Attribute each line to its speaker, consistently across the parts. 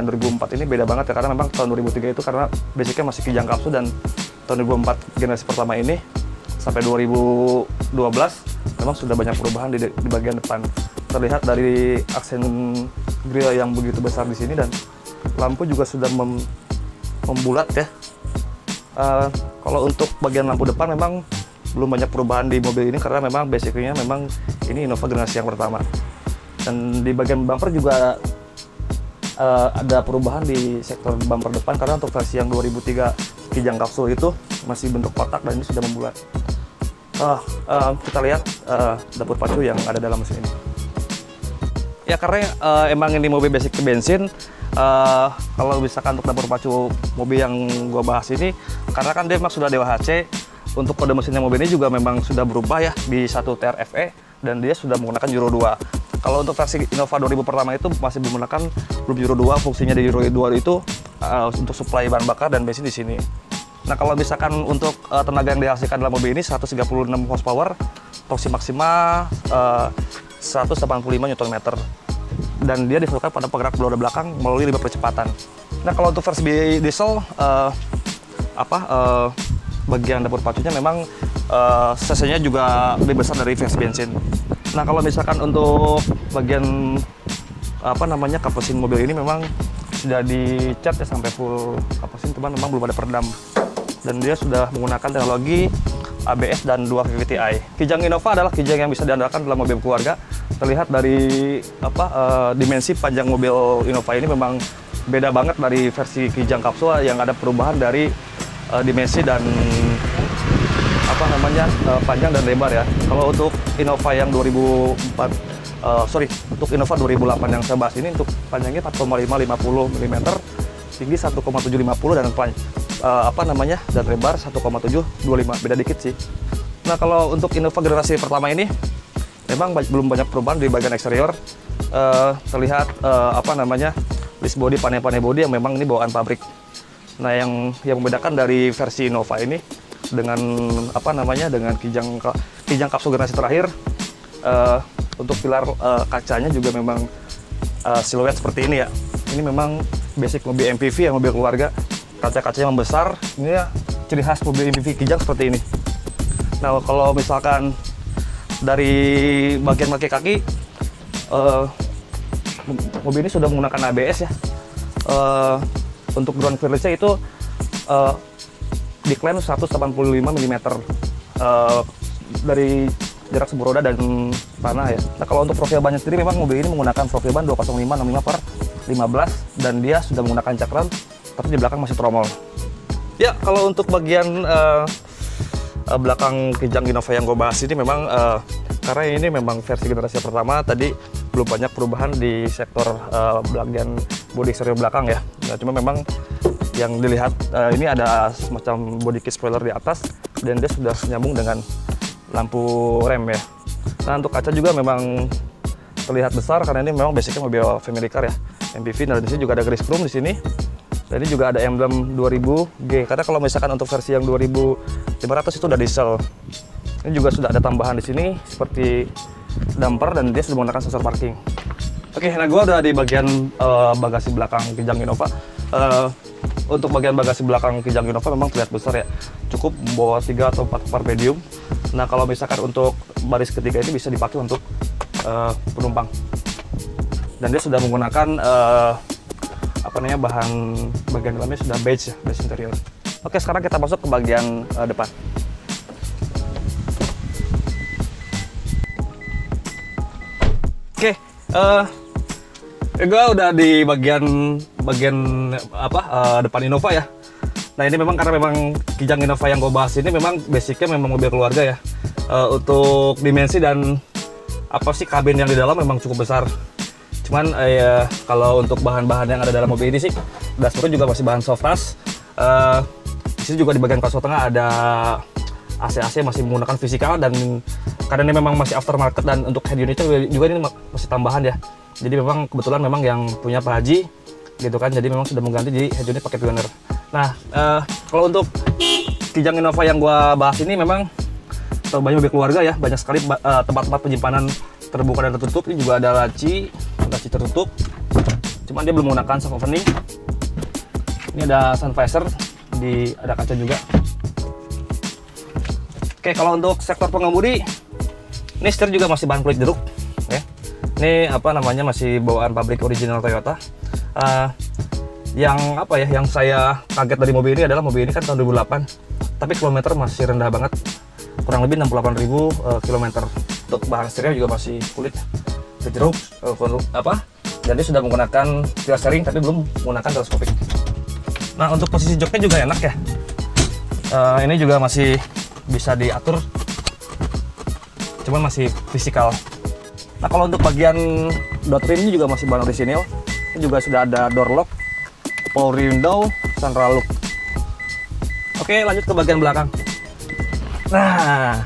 Speaker 1: dan 2004 ini beda banget ya, karena memang tahun 2003 itu karena basicnya masih Kijang Kapsul, dan tahun 2004 generasi pertama ini sampai 2012 memang sudah banyak perubahan di bagian depan. Terlihat dari aksen grill yang begitu besar di sini, dan lampu juga sudah membulat ya. Kalau untuk bagian lampu depan memang belum banyak perubahan di mobil ini, karena memang basicnya memang ini Innova generasi yang pertama. Dan di bagian bumper juga ada perubahan di sektor bumper depan, karena untuk versi yang 2003 Kijang Kapsul itu masih bentuk kotak, dan ini sudah membulat. Kita lihat dapur pacu yang ada dalam mesin ini. Ya, karena emang ini mobil basic bensin, kalau misalkan untuk dapur pacu mobil yang gua bahas ini, karena kan dia memang sudah DWHC, untuk kode mesinnya mobil ini juga memang sudah berubah ya di 1 TRFE, dan dia sudah menggunakan Euro 2. Kalau untuk versi Innova 2000 pertama itu masih menggunakan Euro 2, fungsinya di Euro 2 itu untuk suplai bahan bakar dan bensin di sini. Nah, kalau misalkan untuk tenaga yang dihasilkan dalam mobil ini 136 horsepower, torsi maksimal 185 Nm, dan dia difokuskan pada penggerak roda belakang melalui 5 percepatan. Nah, kalau untuk versi diesel bagian dapur pacunya memang cc-nya juga lebih besar dari versi bensin. Nah, kalau misalkan untuk bagian kap mesin mobil ini memang sudah dicat ya sampai full kap mesin, cuman memang belum ada peredam, dan dia sudah menggunakan teknologi ABS dan 2 VVT-i. Kijang Innova adalah kijang yang bisa diandalkan dalam mobil keluarga. Terlihat dari dimensi panjang mobil Innova ini memang beda banget dari versi Kijang Kapsul yang ada perubahan dari dimensi dan panjang dan lebar ya. Kalau untuk Innova yang 2008 yang saya bahas ini, untuk panjangnya 4,550 mm, tinggi 1,750 dan dan lebar 1,725, beda dikit sih. Nah, kalau untuk Innova generasi pertama ini memang belum banyak perubahan di bagian eksterior. Terlihat list body, panel-panel body yang memang ini bawaan pabrik. Nah, yang membedakan dari versi Innova ini dengan dengan Kijang Kapsul generasi terakhir, untuk pilar kacanya juga memang siluet seperti ini ya. Ini memang basic mobil MPV ya, mobil keluarga. Kaca-kacanya membesar. Ini ya ciri khas mobil MPV Kijang seperti ini. Nah, kalau misalkan dari bagian kaki-kaki, mobil ini sudah menggunakan ABS ya. Untuk ground clearance-nya itu diklaim 185 mm dari jarak sebuah roda dan tanah ya. Nah, kalau untuk profil bannya sendiri memang mobil ini menggunakan profil ban 205/65/15, dan dia sudah menggunakan cakram, tapi di belakang masih tromol. Ya, kalau untuk bagian belakang Kijang Innova yang gue bahas ini memang karena ini memang versi generasi pertama, tadi belum banyak perubahan di sektor bagian bodi eksterior belakang ya. Nah, cuma memang yang dilihat ini ada semacam body kit spoiler di atas, dan dia sudah nyambung dengan lampu rem ya. Nah, untuk kaca juga memang terlihat besar karena ini memang basicnya mobil family car ya, MPV. Nah, di sini juga ada grease chrome di sini. Dan ini juga ada emblem 2000G, karena kalau misalkan untuk versi yang 2500 itu udah diesel. Ini juga sudah ada tambahan di sini seperti damper, dan dia sudah menggunakan sensor parking. Oke, nah gue udah di bagian bagasi belakang Kijang Innova. Untuk bagian bagasi belakang Kijang Innova memang terlihat besar ya, cukup membawa 3 atau 4 bar medium. Nah, kalau misalkan untuk baris ketiga ini bisa dipakai untuk penumpang, dan dia sudah menggunakan bahan bagian dalamnya sudah beige ya, beige interior. Oke, sekarang kita masuk ke bagian depan. Oke, gue udah di bagian depan Innova ya. Nah, ini memang karena memang Kijang Innova yang gue bahas ini memang basicnya memang mobil keluarga ya. Untuk dimensi dan kabin yang di dalam memang cukup besar. Cuman kalau untuk bahan-bahan yang ada dalam mobil ini sih, dashboardnya juga masih bahan soft touch. Di sini juga di bagian konsol tengah ada AC masih menggunakan fisikal, dan karena ini memang masih aftermarket, dan untuk head unitnya juga ini masih tambahan ya. Jadi memang kebetulan memang yang punya Pak Haji gitu kan, jadi memang sudah mengganti jadi head unit pakai Pioneer. Nah, kalau untuk Kijang Innova yang gua bahas ini memang banyak mobil keluarga ya, banyak sekali tempat-tempat penyimpanan terbuka dan tertutup. Ini juga ada laci tertutup, cuman dia belum menggunakan soft opening. Ini ada sun visor, ada kaca juga. Oke, kalau untuk sektor pengemudi, ini setir juga masih bahan kulit jeruk. Ya. Ini apa namanya, masih bawaan pabrik original Toyota. Yang saya kaget dari mobil ini adalah mobil ini kan tahun 2008, tapi kilometer masih rendah banget, kurang lebih 68.000 kilometer. Untuk bahan setirnya juga masih kulit jeruk, dan dia sudah menggunakan dual steering tapi belum menggunakan teleskopik. Nah, untuk posisi joknya juga enak ya. Ini juga masih bisa diatur, cuman masih fisikal. Nah, kalau untuk bagian door trim ini juga masih bahan orisinil. Ini juga sudah ada door lock, power window, central lock. Oke, lanjut ke bagian belakang. Nah,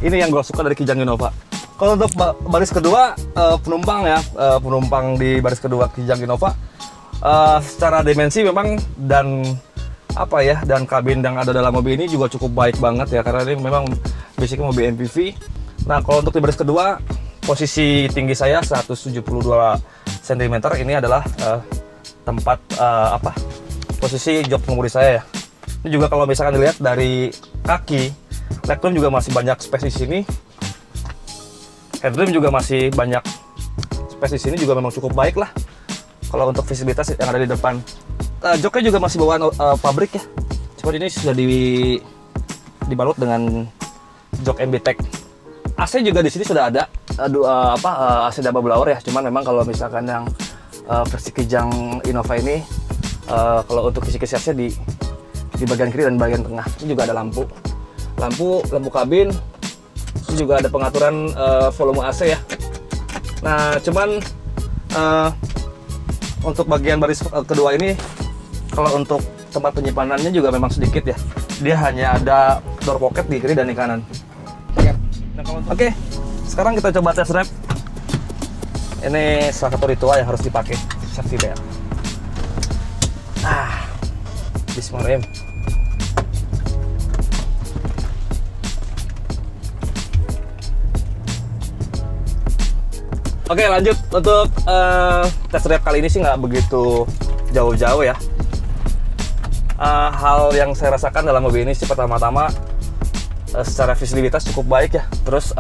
Speaker 1: ini yang gue suka dari Kijang Innova. Kalau untuk baris kedua, penumpang di baris kedua Kijang Innova, secara dimensi memang dan kabin yang ada dalam mobil ini juga cukup baik banget ya, karena ini memang basicnya mobil MPV. Nah, kalau untuk di baris kedua, posisi tinggi saya 172 cm, ini adalah tempat posisi jok pengemudi saya ya. Ini juga kalau misalkan dilihat dari kaki, legroom juga masih banyak space di sini. Headroom juga masih banyak space di sini, juga memang cukup baik lah. Kalau untuk visibilitas yang ada di depan, joknya juga masih bawaan pabrik ya. Cuma ini sudah dibalut dengan jok MB-Tech. AC juga di sini sudah ada, AC double blower ya. Cuman memang kalau misalkan yang versi Kijang Innova ini, kalau untuk kisi-kisi AC di bagian kiri dan bagian tengah. Ini juga ada lampu kabin. Ini juga ada pengaturan volume AC ya. Nah, cuman untuk bagian baris kedua ini, kalau untuk tempat penyimpanannya juga memang sedikit ya. Dia hanya ada door pocket di kiri dan di kanan. Oke, sekarang kita coba test drive. Ini salah satu ritual yang harus dipakai, safety belt. Bismillahirrahmanirrahim. Oke, lanjut untuk test drive kali ini sih nggak begitu jauh-jauh ya. Hal yang saya rasakan dalam mobil ini sih pertama-tama secara visibilitas cukup baik ya. Terus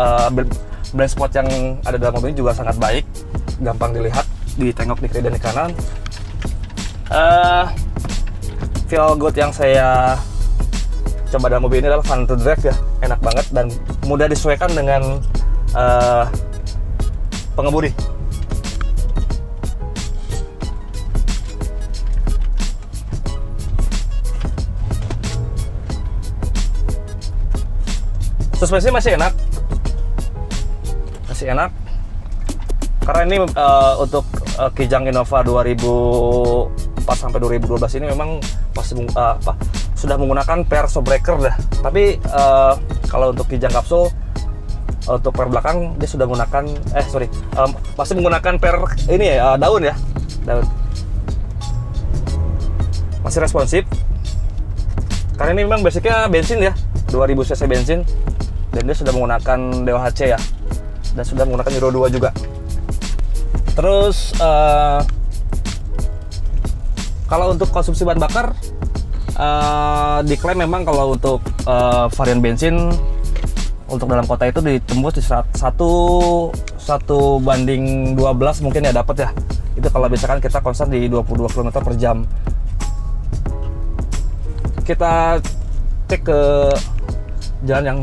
Speaker 1: blind spot yang ada dalam mobil ini juga sangat baik, gampang dilihat, ditengok di kiri dan di kanan. Feel good yang saya coba dalam mobil ini adalah fun to drive ya, enak banget dan mudah disesuaikan dengan pengemudi. Suspensi masih enak, karena ini untuk Kijang Innova 2004 sampai 2012 ini memang pasti sudah menggunakan pair shock breaker dah. Tapi kalau untuk Kijang kapsul, untuk pair belakang dia sudah menggunakan masih menggunakan pair ini ya, daun. Masih responsif karena ini memang basicnya bensin ya, 2000 cc bensin, dan dia sudah menggunakan DOHC ya, dan sudah menggunakan Euro 2 juga. Terus kalau untuk konsumsi bahan bakar, diklaim memang kalau untuk varian bensin untuk dalam kota itu ditembus di 1:12 mungkin ya dapat ya. Itu kalau misalkan kita konstan di 22 km per jam. Kita cek ke jalan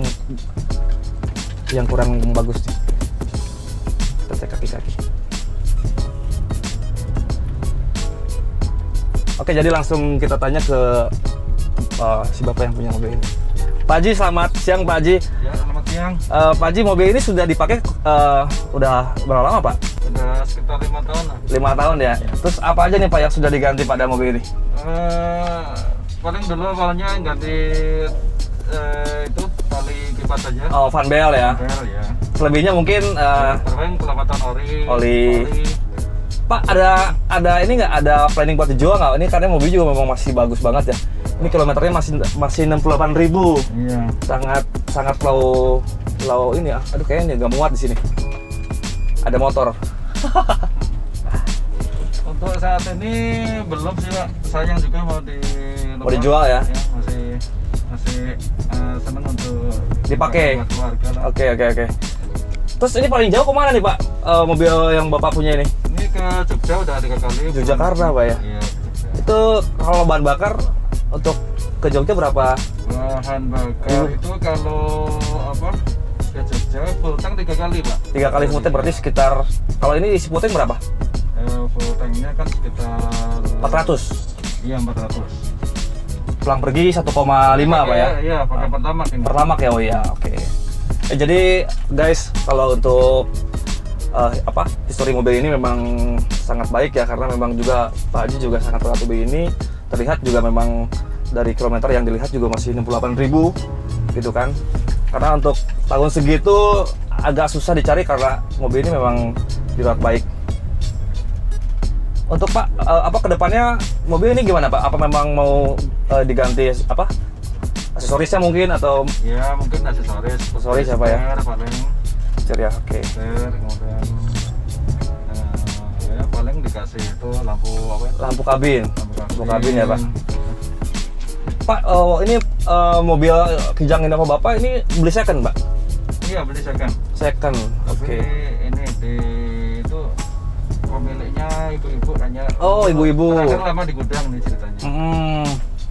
Speaker 1: yang kurang bagus nih. Kita cek kaki-kaki. Oke, jadi langsung kita tanya ke si bapak yang punya mobil ini. Pak Haji, selamat siang Pak Haji.
Speaker 2: Ya, selamat siang.
Speaker 1: Pak Haji, mobil ini sudah dipakai udah berapa lama Pak?
Speaker 2: Sudah sekitar 5 tahun.
Speaker 1: 5 tahun ya? Terus apa aja nih Pak yang sudah diganti pada mobil ini?
Speaker 2: Paling dulu awalnya ganti itu tali kipas saja.
Speaker 1: Oh, fan belt ya?
Speaker 2: Fan belt ya.
Speaker 1: Selebihnya mungkin
Speaker 2: paling perawatan oli.
Speaker 1: Pak, ada ini nggak, ada planning buat dijual nggak? Ini karena mobil juga memang masih bagus banget ya. Ini kilometernya masih 68.000.
Speaker 2: Iya.
Speaker 1: Sangat low ini ya. Aduh, kayaknya nggak muat di sini. Ada motor.
Speaker 2: Untuk saat ini belum sih Pak, sayang juga mau
Speaker 1: Mau dijual ya?
Speaker 2: Masih seneng untuk
Speaker 1: dipakai.
Speaker 2: buat keluarga lah.
Speaker 1: Oke. Terus ini paling jauh kemana nih Pak, mobil yang Bapak punya ini?
Speaker 2: Ini ke Jogja udah 3 kali.
Speaker 1: Yogyakarta Pak ya?
Speaker 2: Iya, ke Jogja.
Speaker 1: Itu kalau bahan bakar untuk ke Jogja berapa?
Speaker 2: Bahan bakar itu kalau apa ke Jogja full tank 3 kali Pak.
Speaker 1: 3 kali full tank berarti sekitar, kalau ini isi full tank berapa?
Speaker 2: Full tanknya kan sekitar
Speaker 1: 400.
Speaker 2: Iya 400.
Speaker 1: Pulang pergi 1,5 Pak ya?
Speaker 2: Iya pakai pertamax ini.
Speaker 1: Pertamax ya, oh iya, oke. Jadi guys, kalau untuk histori mobil ini memang sangat baik ya, karena memang juga Pak Haji juga sangat merawat mobil ini. Terlihat juga memang dari kilometer yang dilihat juga masih 68.000 gitu kan. Karena untuk tahun segitu agak susah dicari karena mobil ini memang dirawat baik. Untuk Pak, kedepannya mobil ini gimana Pak? Apa memang mau diganti aksesorisnya mungkin atau?
Speaker 2: Ya mungkin aksesoris
Speaker 1: apa ya?
Speaker 2: Paling
Speaker 1: ya, oke.
Speaker 2: Kemudian ya paling dikasih itu lampu apa?
Speaker 1: Lampu kabin. Lampu kabin ya Pak. Pak, ini mobil Kijang Innova Bapak ini beli second Pak?
Speaker 2: Iya beli second.
Speaker 1: Second, oke.
Speaker 2: Ini itu pemiliknya ibu-ibu hanya.
Speaker 1: Oh ibu-ibu.
Speaker 2: Kadang lama di gudang nih ceritanya.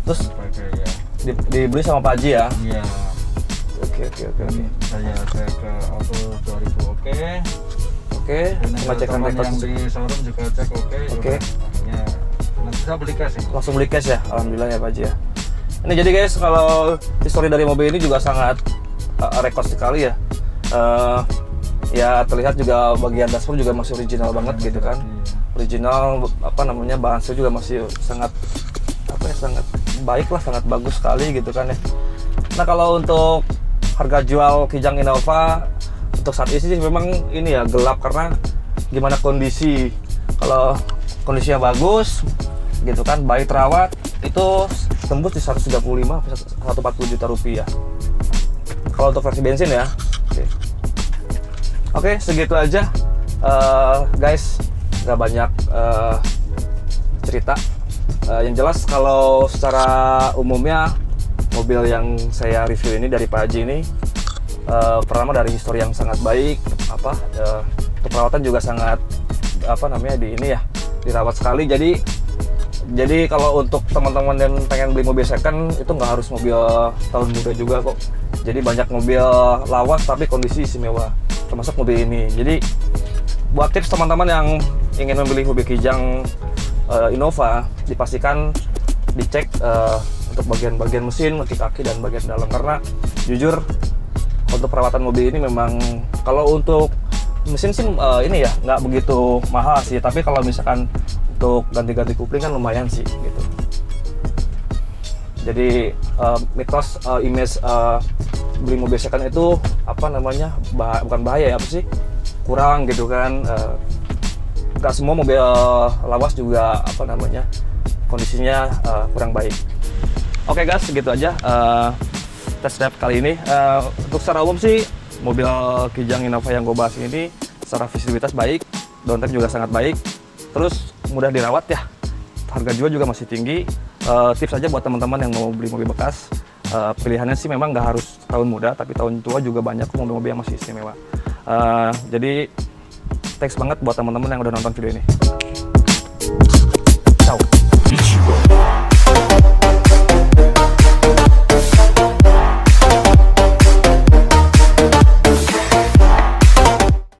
Speaker 1: Terus
Speaker 2: Pakai ya.
Speaker 1: Dibeli sama Pak Haji ya?
Speaker 2: Iya.
Speaker 1: Oke.
Speaker 2: Saya ke auto 2000 oke.
Speaker 1: Oke. Pengecekan rekor
Speaker 2: yang di showroom juga cek oke.
Speaker 1: Oke.
Speaker 2: Akhirnya bisa beli cash sih.
Speaker 1: Langsung beli cash ya, alhamdulillah ya Pak Haji ya. Ini jadi guys, kalau histori dari mobil ini juga sangat rekor sekali ya. Ya terlihat juga bagian dashboard juga masih original banget gitu kan. Original bahan seal juga masih sangat sangat baik lah, sangat bagus sekali gitu kan ya. Nah kalau untuk harga jual Kijang Innova untuk saat ini sih memang ini ya gelap karena gimana kondisi. Kalau kondisinya bagus gitu kan, baik terawat, itu tembus di 140 juta rupiah. Kalau untuk versi bensin ya. Oke, segitu aja guys, nggak banyak cerita. Yang jelas kalau secara umumnya mobil yang saya review ini dari Pak Haji ini pertama dari histori yang sangat baik, untuk perawatan juga sangat dirawat sekali. Jadi kalau untuk teman-teman yang pengen beli mobil second itu nggak harus mobil tahun muda juga kok. Jadi banyak mobil lawas tapi kondisi istimewa, termasuk mobil ini. Jadi buat tips teman-teman yang ingin membeli mobil Kijang Innova, dipastikan dicek untuk bagian-bagian mesin, kaki-kaki dan bagian dalam, karena jujur untuk perawatan mobil ini memang kalau untuk mesin sih ini ya nggak begitu mahal sih, tapi kalau misalkan untuk ganti-ganti kupling kan lumayan sih gitu. Jadi mitos image beli mobil second itu bukan bahaya ya, kurang gitu kan. Nggak semua mobil lawas juga kondisinya kurang baik. Oke guys, segitu aja test drive kali ini. Untuk secara umum sih mobil Kijang Innova yang gue bahas ini secara visibilitas baik, downtype juga sangat baik, terus mudah dirawat ya, harga jual juga masih tinggi. Tips aja buat teman-teman yang mau beli mobil bekas, pilihannya sih memang nggak harus tahun muda, tapi tahun tua juga banyak mobil-mobil yang masih istimewa. Jadi thanks banget buat teman-teman yang udah nonton video ini.